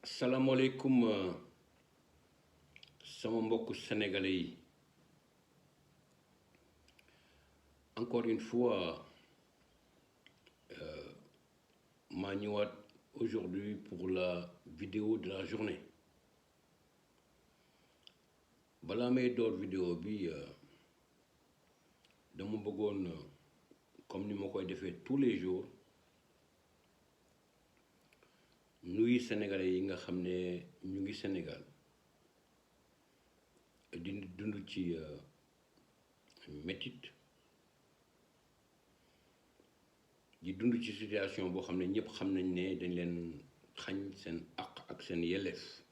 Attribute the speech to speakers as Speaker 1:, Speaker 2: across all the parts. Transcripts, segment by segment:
Speaker 1: salaamaaleykum sama mbokku sénégalais yi encore une fois maa ñëwaat aujourd'hui pour la vidéo de la journée balaa may door vidéo bi dama bëggoon comme ni ma koy defee tous les jours nuyu sénégalais yi nga xam ne ñu ngi Sénégal di dund ci métit di dund ci situation boo xam ne ñëpp xam nañ ne dañ leen xañ seen àq ak seen yelleef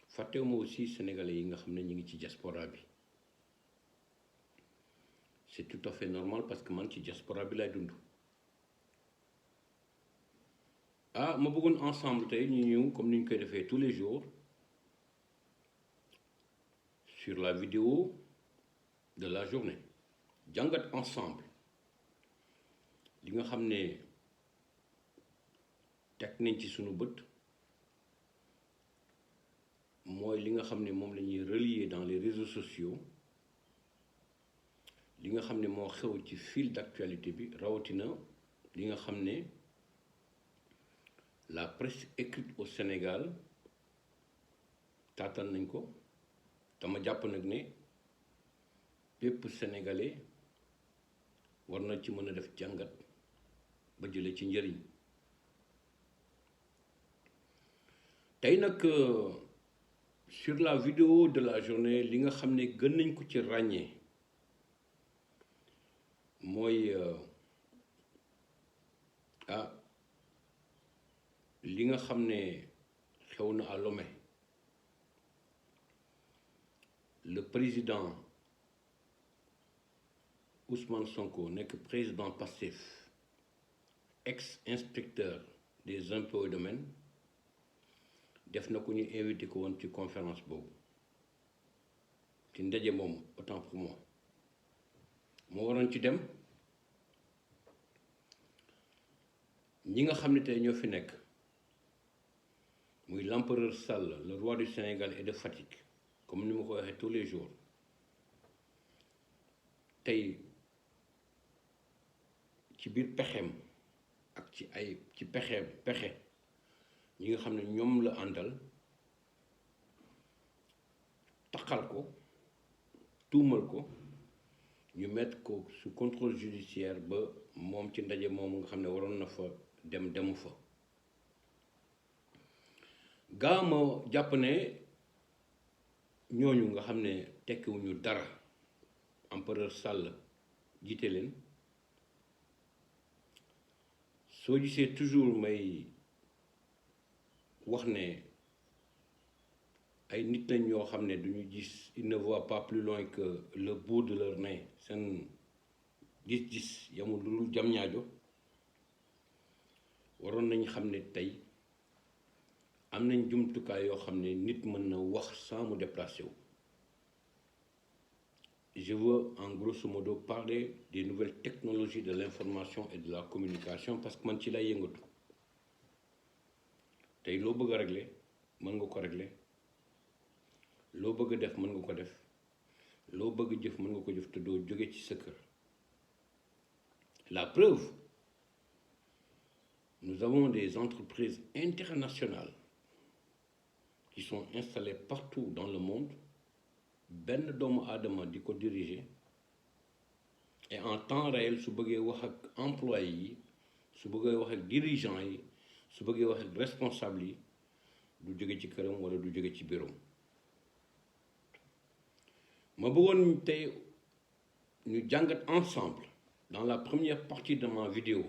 Speaker 1: fàttewuma aussi sénégalais yi nga xam ne ñu ngi ci diaspora bi c'est tout à fait normal parce que man ci diaspora bi laay dund ma bëggoon ensemble tey ñu ñëw comme ni ñu koy defee tous les jours sur la vidéo de la journée jàngat ensemble li nga xam ne teg nañ ci sunu bët mooy li nga xam ne moom la ñuy relier dans les réseaux sociaux li nga xam ne moo xew ci fil d'actualité bi rawatina li nga xam ne la presse écrite au Sénégal taataan nañ ko dama jàpp nag ne bépp sénégalais war na ci mën a def jàngat ba jële ci njëriñ tey nag sur la vidéo de la journée li nga xam ne gën nañ ko ci ràññee mooy li nga xam ne xew na à Lomé le président Ousmane Sonko nekk président Pastef ex-inspecteur des impôts et domaines def na ko ñu invité ko woon ci conférence boobu ci ndaje moom autant pour moi moo waroon ci dem ñi nga xam ne tey ñoo fi nekk muy l'empereur Sall le roi du Sénégal et de Fatick comme ni ma ko waxee tous les jours tey ci biir pexeem ak ci pexe ñi nga xam ne ñoom la àndal taxal ko tuumal ko ñu mettre ko sous contrôle judiciaire ba moom ci ndaje moomu nga xam ne waroon na fa demu fa gaa ma jàpp ne ñooñu nga xam ne tekkiwuñu dara empereur Sall jiite leen soo gisee toujours may wax ne ay nit lañ ñoo xam ne duñu gis ils ne voient pas plus loin que le bout de leur nez seen gis-gis yamul lu dul jam ñaajo waroon nañ xam ne tey am nañ jumtukaay yoo xam ne nit mën na wax sans mu déplacer wu. Je veux en grosso modo parler des nouvelles technologies de l'information et de la communication parce que man ci lay yëngatu tey loo bëgg a régler mën nga ko régler loo bëgg a def mën nga ko def loo bëgg jëf mën nga ko jëf te doo jóge ci sa kër. La preuve, nous avons des entreprises internationales qui sont installées partout dans le monde benn doomu aadama di ko diriger et en temps réel su bëggee wax ak employés yi su bëggee wax ak dirigeants yi su bëggee wax ak responsables yi du jóge ci këram wala du jóge ci bureau ma bëggoon tey ñu jàngat ensemble dans la première partie de ma vidéo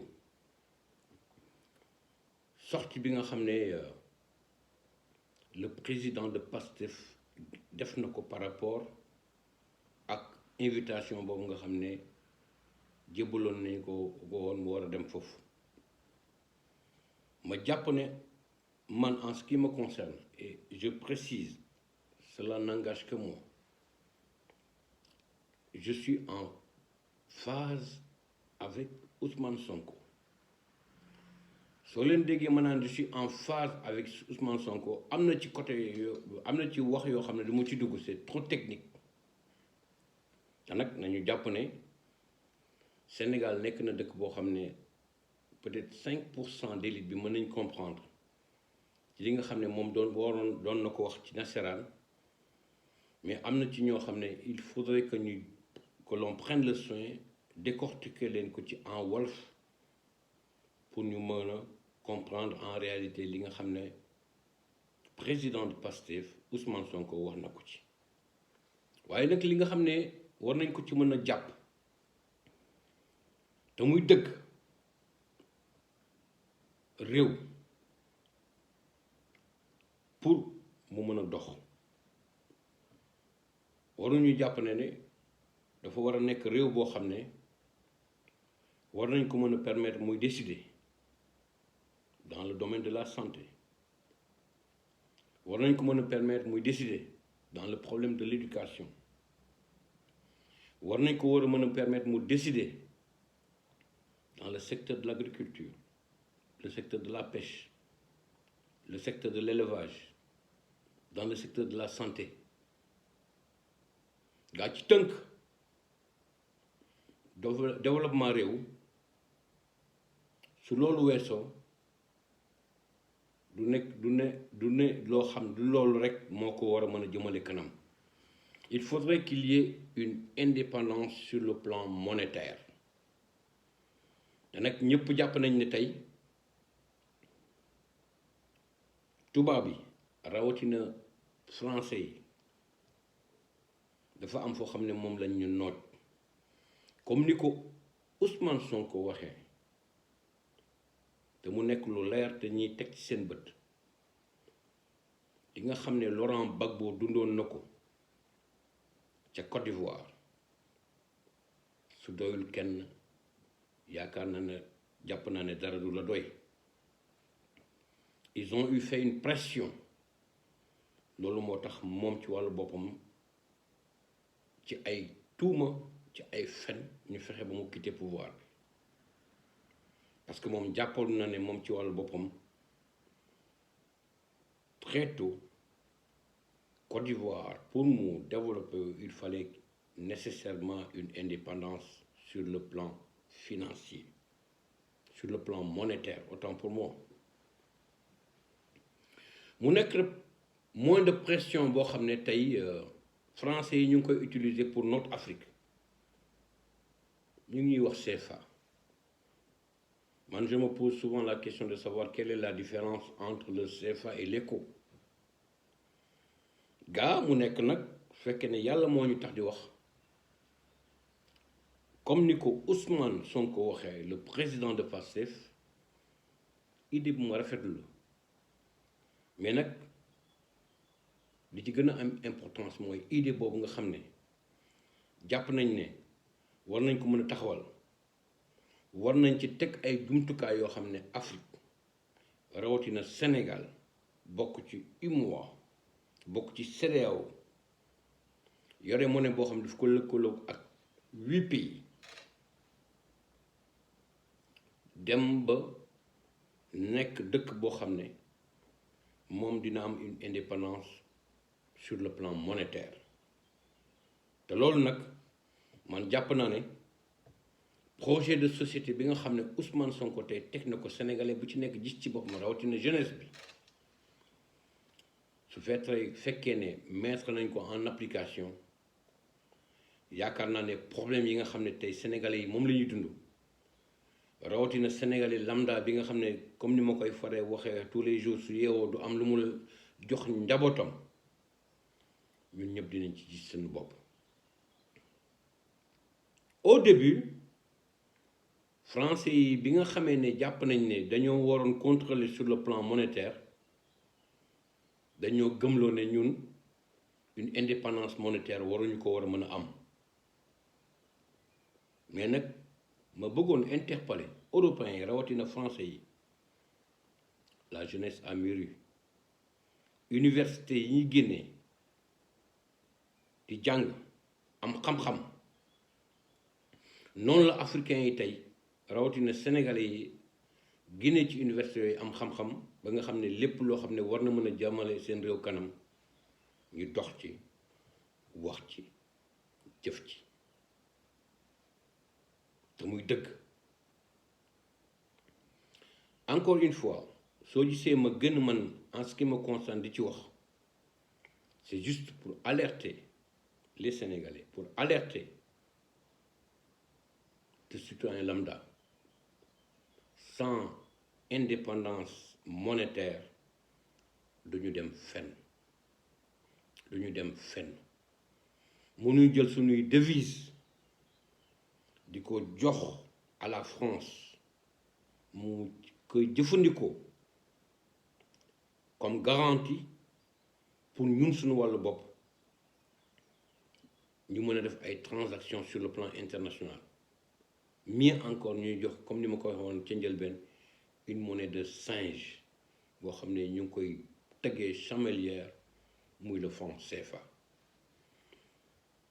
Speaker 1: sortie bi nga xam ne le président de Pastef def na ko par rapport ak invitation boobu nga xam ne jébbaloon nañ ko woon mu war a dem foofu ma jàpp ne man en ce qui me concerne et je précise cela n'engage que moi je suis en phase avec Ousmane Sonko soo leen déggee ma naan je suis en phase avec Ousmane Sonko am na ci côté am na ci wax yoo xam ne du ma ci dugg c'est trop technique te nag nañu jàpp ne Sénégal nekk na dëkk boo xam ne peut-être 5% d'élite bi mën nañ comprendre ci li nga xam ne moom doon na ko wax ci nasaraan mais am na ci ñoo xam ne il faudrait que l'on prenne le soin décortiquer leen ko ci en wolof pour ñu mën a comprendre en réalité li nga xam ne président du PASTEF Ousmane Sonko wax na ko ci waaye nag li nga xam ne war nañ ko ci mën a jàpp te muy dëgg réew pour mu mën a dox waruñu jàpp ne dafa war a nekk réew boo xam ne war nañ ko mën a permettre muy décider dans le domaine de la santé war nañ ko mën a permettre muy décider dans le problème de l'éducation war nañ ko war a mën a permettre mu décider dans le secteur de l'agriculture, le secteur de la pêche, le secteur de l'élevage, dans le secteur de la santé gaa ci tënk développement réew su loolu weesoo du ne loo xam du loolu rek moo ko war a mën a jëmale kanam. Il faudrait qu'il y ait une indépendance sur le plan monétaire te nag ñëpp jàpp nañ ne tey tubaab yi rawatina français yi dafa am foo xam ne moom lañ ñu noot comme ni ko Ousmane Sonko waxee te mu nekk lu leer te ñiy teg ci seen bët di nga xam ne Laurent Gbagbo dundoon na ko ca Côte d'Ivoire su doyul kenn yaakaar na ne jàpp naa ne dara du la doy. Ils ont eu fait une pression loolu moo tax moom ci wàllu boppam ci ay tuuma ci ay fen ñu fexe ba mu quitter pouvoir bi parce que moom jàppoon na ne moom ci wàllu boppam très tôt Côte d'Ivoire pour mu développer il fallait nécessairement une indépendance sur le plan financier, sur le plan monétaire, autant pour moi. mu nekk moins de pression boo xam ne tey français yi ñu ngi koy utiliser pour notre Afrique ñu ngi ñuy wax CFA man je me pose souvent la question de savoir quelle est la différence entre le CFA et l'ECO gaa mu nekk nag fekkee ne yàlla moo ñu tax di wax comme ni ko Ousmane Sonko waxee le président de PASTEF idée bu ma rafetlu la mais nag li ci gën a am importance mooy idée boobu nga xam ne jàpp nañ ne war nañ ko mën a taxawal war nañ ci teg ay jumtukaay yoo xam ne Afrique rawatina Sénégal bokk ci UEMOA bokk ci CEDEAO yore monnaie boo xam ne daf ko lëkkaloo ak 8 pays dem ba nekk dëkk boo xam ne moom dina am une indépendance sur le plan monétaire te loolu nag man jàpp naa ne projet de société bi nga xam ne Ousmane Sonko tey teg na ko sénégalais bu ci nekk gis ci boppam rawatina jeunesse bi su fekkee ne mettre nañ ko en application yaakaar naa ne problème yi nga xam ne tey sénégalais yi moom la ñuy dund rawatina sénégalais lambda bi nga xam ne comme ni ma koy faree waxee tous les jours su yeewoo du am lu mu jox njabootam ñun ñëpp dinañ ci gis seen bopp. Au début français yi bi nga xamee ne jàpp nañ ne dañoo waroon contrôler sur le plan monétaire dañoo gëmloo ne ñun une indépendance monétaire waruñu ko war a mën a am mais nag ma bëggoon interpeller européens yi rawatina français yi la jeunesse a mûri université yi ñuy génnee di jàng am xam-xam noonu la africains yi tey rawatina sénégalais yi génne ci université yooyu am xam-xam ba nga xam ne lépp loo xam ne war na mën a jàmmale seen réew kanam ñu dox ci wax ci jëf ci te muy dëgg. Encore une fois soo gisee ma gën man en ce qui me concerne di ci wax c'est juste pour alerter les Sénégalais, pour alerter les citoyens lambda. Sans indépendance monétaire duñu dem fenn duñu dem fenn mënuñ jël suñuy devise di ko jox à la France mu koy jëfandikoo comme garantie pour ñun suñu wàllu bopp ñu mën a def ay transactions sur le plan international. Mieux encore ñuy jox comme ni ma ko waxee woon ca njëlbeen une monnaie de singe boo xam ne ñu ngi koy tegee chamelière muy le franc CFA.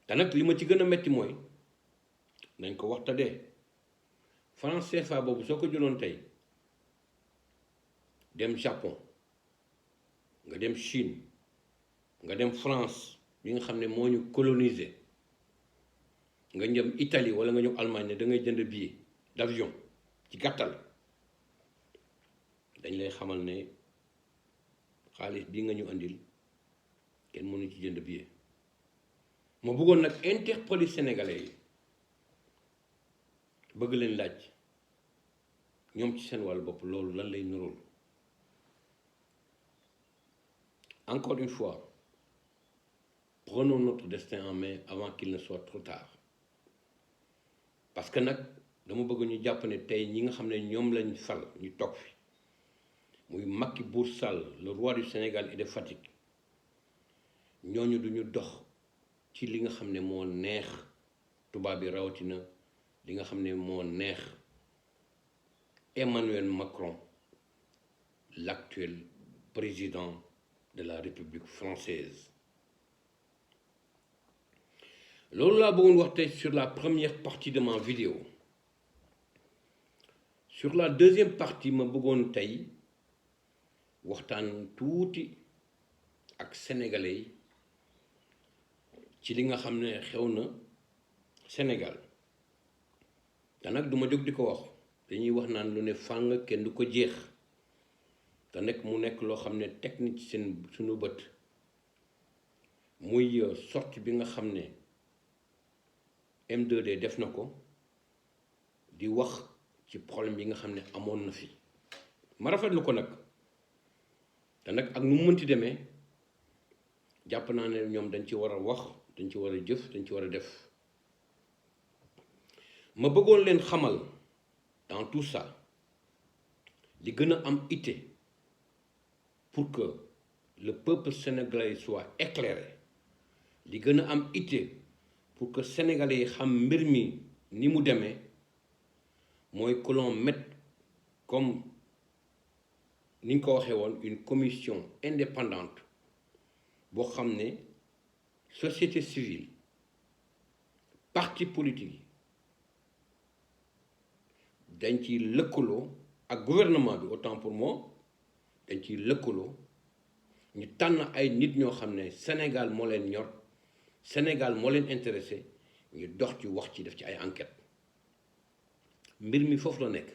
Speaker 1: te nag li ma ci gën a metti mooy nañ ko waxtaanee franc CFA boobu soo ko jëloon tey dem Japon nga dem Chine nga dem France bi nga xam ne moo ñu colonisé. nga ñëm Italie wala nga ñëw Allemagne ne da ngay jënd billet d'avion ci gàttal dañ lay xamal ne xaalis bi nga ñu andil kenn mënu ci jënd billet. ma bëggoon nag interpeller sénégalais yi bëgg leen laaj ñoom ci seen wàllu bopp loolu lan lay nirool. Encore une fois, prenons notre destin en main avant qu'il ne soit trop tard. Parce que nag dama bëgg ñu jàpp ne tey ñi nga xam ne ñoom lañ fal ñu toog fi muy Macky Bour Sall le roi du Sénégal et de Fatick ñooñu duñu dox ci li nga xam ne moo neex tubaab bi rawatina li nga xam ne moo neex Emmanuel Macron l'actuel président de la République française. loolu laa bëggoon wax tey sur la première partie de ma vidéo. Sur la deuxième partie ma bëggoon tey waxtaan tuuti ak sénégalais yi ci li nga xam ne xew na Sénégal te nag duma jóg di ko wax dañuy wax naan lu ne fàng kenn du ko jeex te nekk mu nekk loo xam ne teg na ci seen suñu bët muy sortie bi nga xam ne M2D def na ko di wax ci problème yi nga xam ne amoon na fi ma rafetlu ko nag te nag ak nu mu mënti demee jàpp naa ne ñoom dañ ci war a wax dañ ci war a jëf dañ ci war a def. ma bëggoon leen xamal dans tout ça li gën a am ité pour que le peuple sénégalais soit éclairé li gën a am ité pour que sénégalais yi xam mbir mi ni mu demee mooy que l'on mette comme ni ñu ko waxee woon une commission indépendante boo xam ne société civile parti politique yi dañ ci lëkkaloo ak gouvernement bi autant pour moi dañ ciy lëkkaloo ñu tànn ay nit ñoo xam ne Sénégal moo leen ñor Sénégal moo leen intéressé ñu dox ci wax ci def ci ay enquête mbir mi foofu la nekk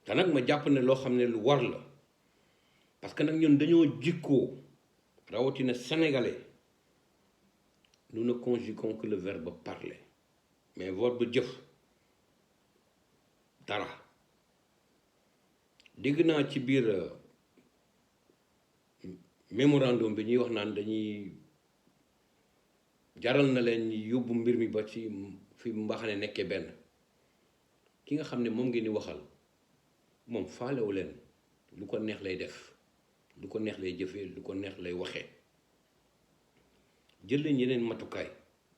Speaker 1: te nag ma jàpp ne loo xam ne lu war la parce que nag ñun dañoo jikkoo rawatina sénégalais nous ne conjuguons que le verbe parler mais verbe jëf dara. dégg naa ci biir mémorandum bi ñuy wax naan dañuy jaral na leen yóbbu mbir mi ba ci fi mbaxane nekkee benn ki nga xam ne moom ngeen di waxal moom faalewu leen lu ko neex lay def lu ko neex lay jëfee lu ko neex lay waxee. jël leen yeneen matukaay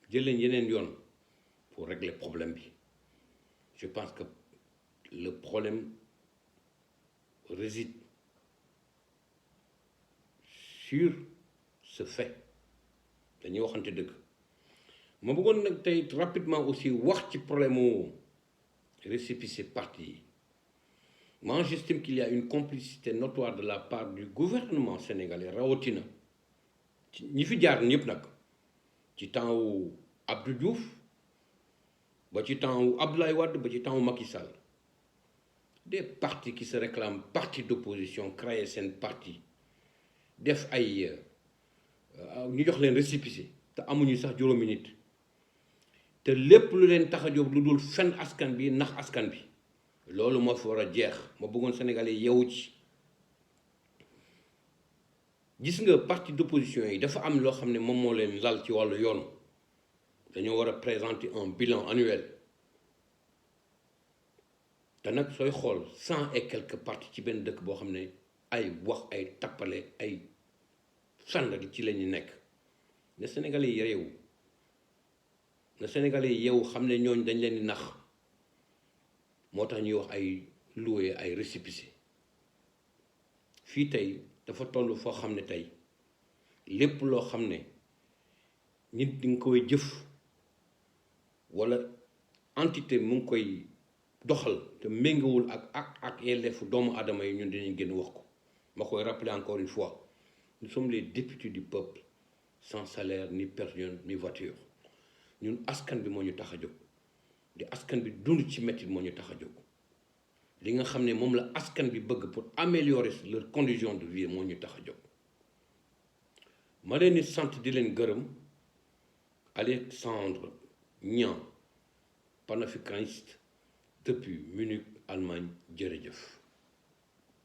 Speaker 1: jël leen yeneen yoon pour régler problème bi. je pense que le problème réside sur ce fait dañuy waxante dëgg. ma bëggoon nag tey rapidement aussi wax ci problème mu récépissé parti yi Moi, j'estime qu'il y a une complicité notoire de la part du gouvernement sénégalais rawatina ci ñi fi jaar ñëpp nag ci temps wu Abdou Diouf ba ci temps wu Abdoulaye Wade ba ci temps wu Macky Sall des partis qui se réclament parti d'opposition créer seen parti def ay ñu jox leen récépissé te amuñu sax juróomi nit te lépp lu leen tax a jóg lu dul fen askan bi nax askan bi loolu moo fi war a jeex ma bëggoon Sénégalais yeewu ci. gis nga parti d'opposition yi dafa am loo xam ne moom moo leen lal ci wàllu yoon dañoo war a présenter un bilan annuel te nag sooy xool 100 et quelques partis ci benn dëkk boo xam ne ay wax ay tappale ay fànn ci la ñu nekk ne Sénégalais yi yeewu na Sénégalais yi yeewu xam ne ñooñ dañ leen di nax moo tax ñuy wax ay loué ay récépissé fii tey dafa toll foo xam ne tey lépp loo xam ne nit di nga koy jëf walla entité mu ngi koy doxal te méngawul ak yelleefu doomu aadama yi ñun dinañ génn wax ko ma koy rappeler encore une fois nous sommes les députés du peuple sans salaire ni pension ni voiture ñun askan bi moo ñu tax a jóg di askan bi dund ci métti moo ñu tax a jóg li nga xam ne moom la askan bi bëgg pour améliorer leurs conditions de vie moo ñu tax a jóg ma leen di sant di leen gërëm Alexandre Niang panafricaniste depuis Munich Allemagne jërëjëf